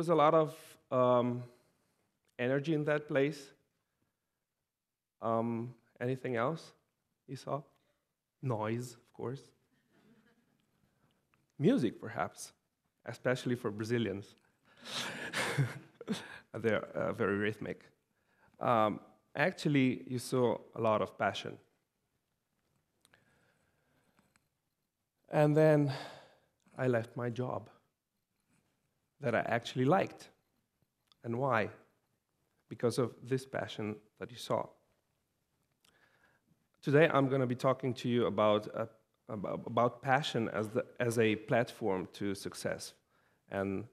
was a lot of energy in that place. Anything else you saw? Noise, of course. Music, perhaps, especially for Brazilians. They're very rhythmic. Actually, you saw a lot of passion. And then I left my job that I actually liked. And why? Because of this passion that you saw. Today I'm going to be talking to you about passion as a platform to success. And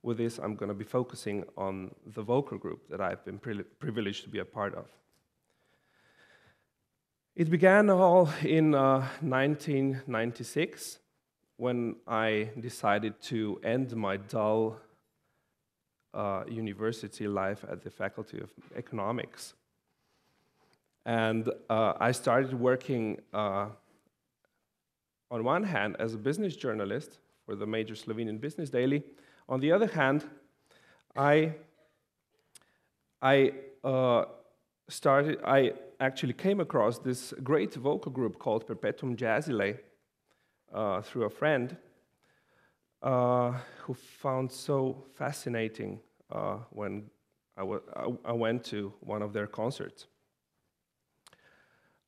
with this I'm going to be focusing on the vocal group that I've been privileged to be a part of. It began all in 1996 when I decided to end my dull university life at the Faculty of Economics. And I started working on one hand as a business journalist for the major Slovenian business daily. On the other hand, I actually came across this great vocal group called Perpetuum Jazzile through a friend who found so fascinating when I went to one of their concerts.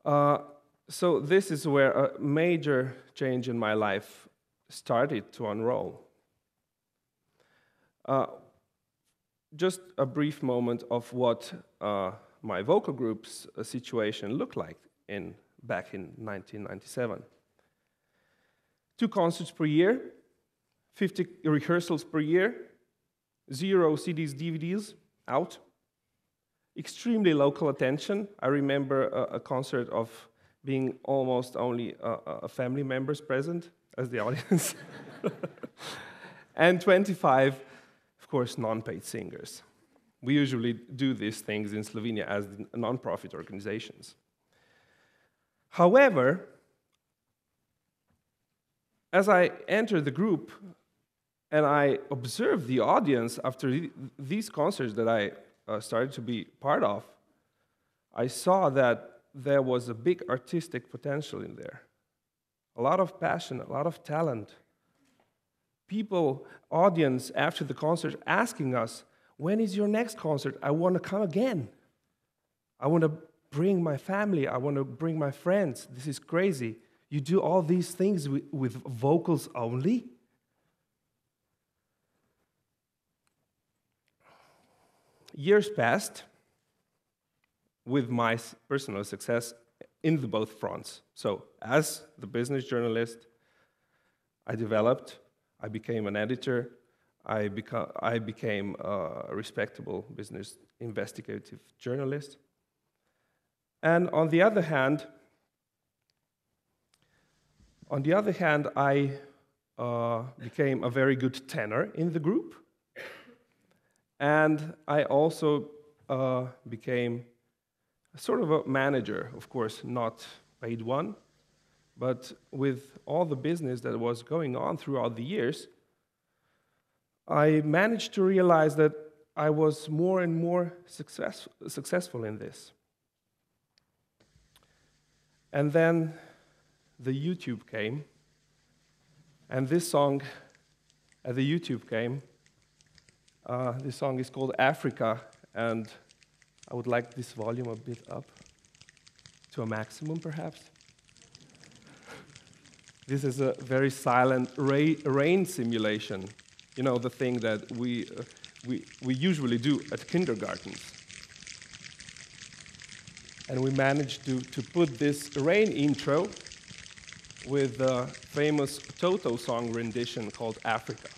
So this is where a major change in my life started to unroll. Just a brief moment of what my vocal group's situation looked like back in 1997. 2 concerts per year, 50 rehearsals per year, 0 CDs, DVDs out, extremely local attention. I remember a concert of being almost only family members present as the audience. And 25, of course, non-paid singers. We usually do these things in Slovenia as non-profit organizations. However, as I entered the group and I observed the audience after these concerts that I started to be part of, I saw that there was a big artistic potential in there. A lot of passion, a lot of talent. People, audience, after the concert asking us, when is your next concert? I want to come again. I want to bring my family. I want to bring my friends. This is crazy. You do all these things with vocals only? Years passed with my personal success in the both fronts. So as the business journalist, I developed, I became an editor, I became a respectable business investigative journalist. And on the other hand, I became a very good tenor in the group. And I also became sort of a manager, of course, not paid one, but with all the business that was going on throughout the years, I managed to realize that I was more and more successful in this. And then the YouTube came, and this song at the YouTube came. This song is called Africa, and I would like this volume a bit up to a maximum, perhaps. This is a very silent rain simulation. You know, the thing that we usually do at kindergartens. And we managed to put this rain intro with the famous Toto song rendition called Africa.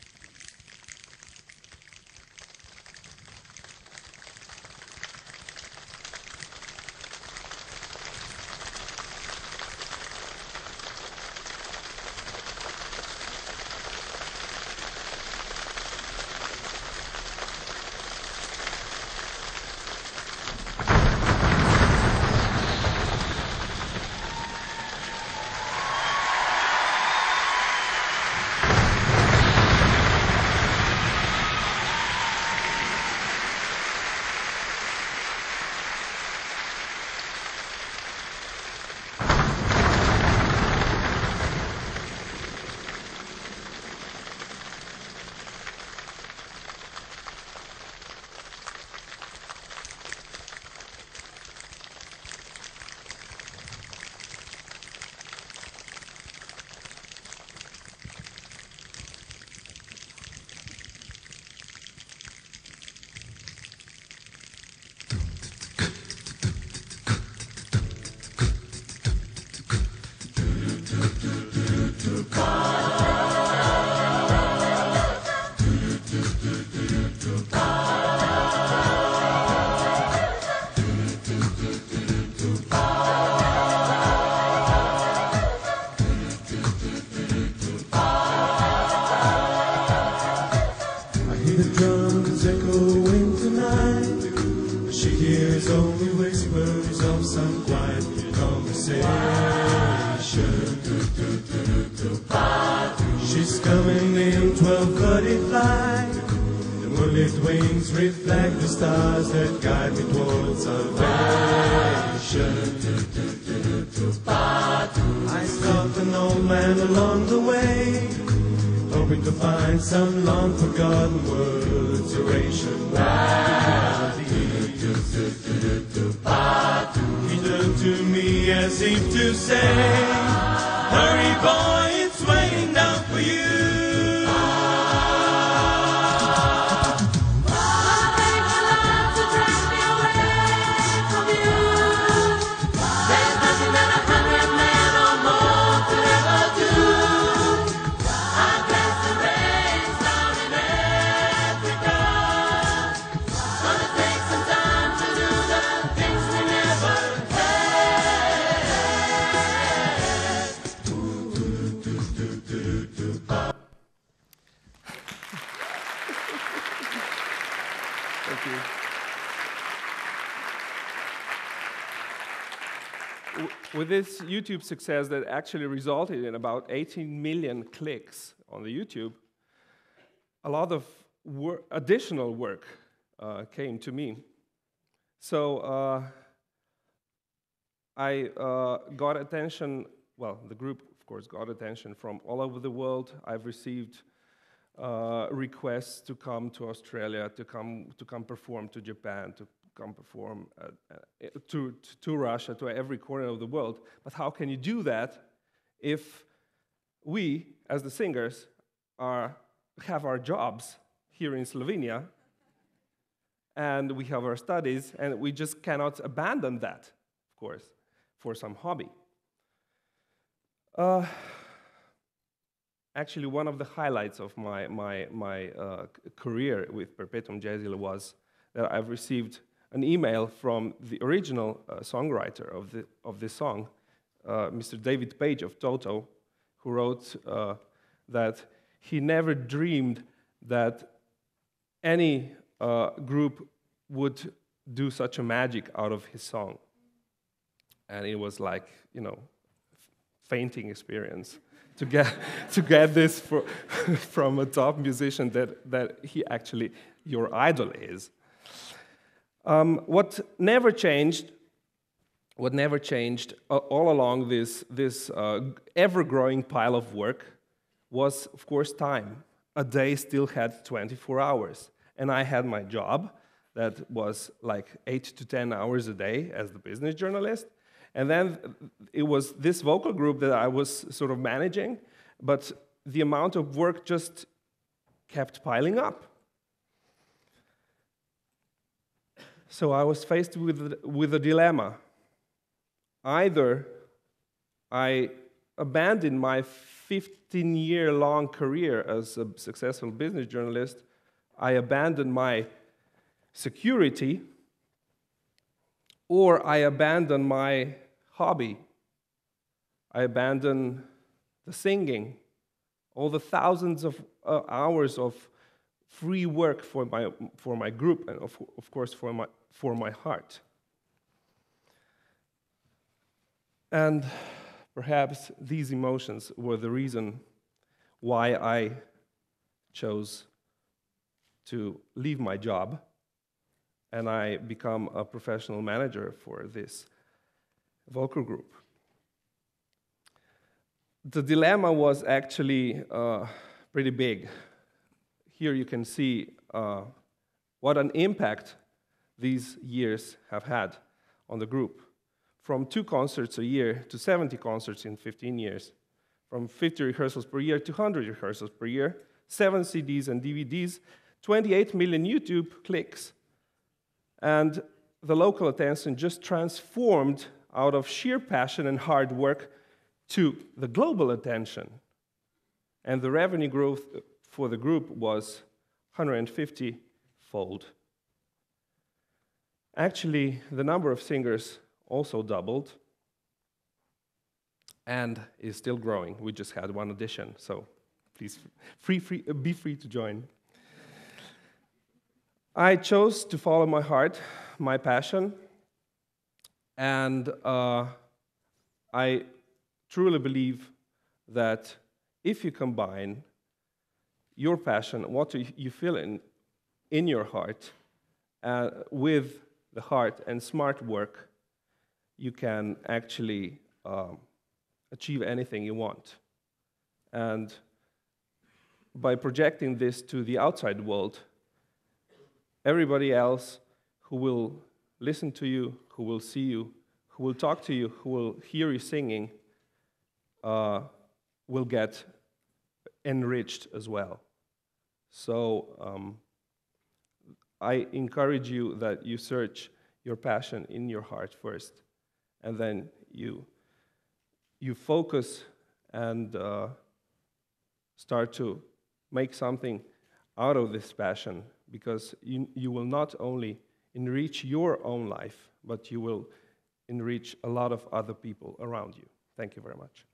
She's coming in 12:30 flight. The moonlit wings reflect the stars that guide me towards salvation. I stopped an old man along the way, hoping to find some long-forgotten words, duration. He turned to me as if to say, hurry boy, it's waiting down for you. With this YouTube success that actually resulted in about 18 million clicks on the YouTube, a lot of additional work came to me. So I got attention, well, the group, of course, got attention from all over the world. I've received requests to come to Australia, to come perform to Japan, to come perform to Russia, to every corner of the world. But how can you do that if we, as the singers, have our jobs here in Slovenia, and we have our studies, and we just cannot abandon that, of course, for some hobby? Actually, one of the highlights of my career with Perpetuum Jazzile was that I've received an email from the original songwriter of this song, Mr. David Page of Toto, who wrote that he never dreamed that any group would do such a magic out of his song. And it was like, you know, fainting experience to get this from a top musician that he actually your idol is. What never changed all along this ever-growing pile of work was, of course, time. A day still had 24 hours, and I had my job that was like 8 to 10 hours a day as the business journalist, and then it was this vocal group that I was sort of managing, but the amount of work just kept piling up. So I was faced with a dilemma. Either I abandoned my 15-year-long career as a successful business journalist, I abandoned my security, or I abandoned my hobby. I abandoned the singing, all the thousands of hours of free work for my group, and of course for my heart. And perhaps these emotions were the reason why I chose to leave my job and I become a professional manager for this vocal group. The dilemma was actually pretty big. Here you can see what an impact these years have had on the group. From 2 concerts a year to 70 concerts in 15 years. From 50 rehearsals per year to 100 rehearsals per year. 7 CDs and DVDs, 28 million YouTube clicks. And the local attention just transformed out of sheer passion and hard work to the global attention. And the revenue growth for the group was 150-fold. Actually, the number of singers also doubled and is still growing. We just had 1 addition, so please be free to join. I chose to follow my heart, my passion, and I truly believe that if you combine your passion, what you feel in your heart, with the heart and smart work, you can actually achieve anything you want. And by projecting this to the outside world, everybody else who will listen to you, who will see you, who will talk to you, who will hear you singing, will get enriched as well. So I encourage you that you search your passion in your heart first, and then you focus and start to make something out of this passion, because you will not only enrich your own life, but you will enrich a lot of other people around you. Thank you very much.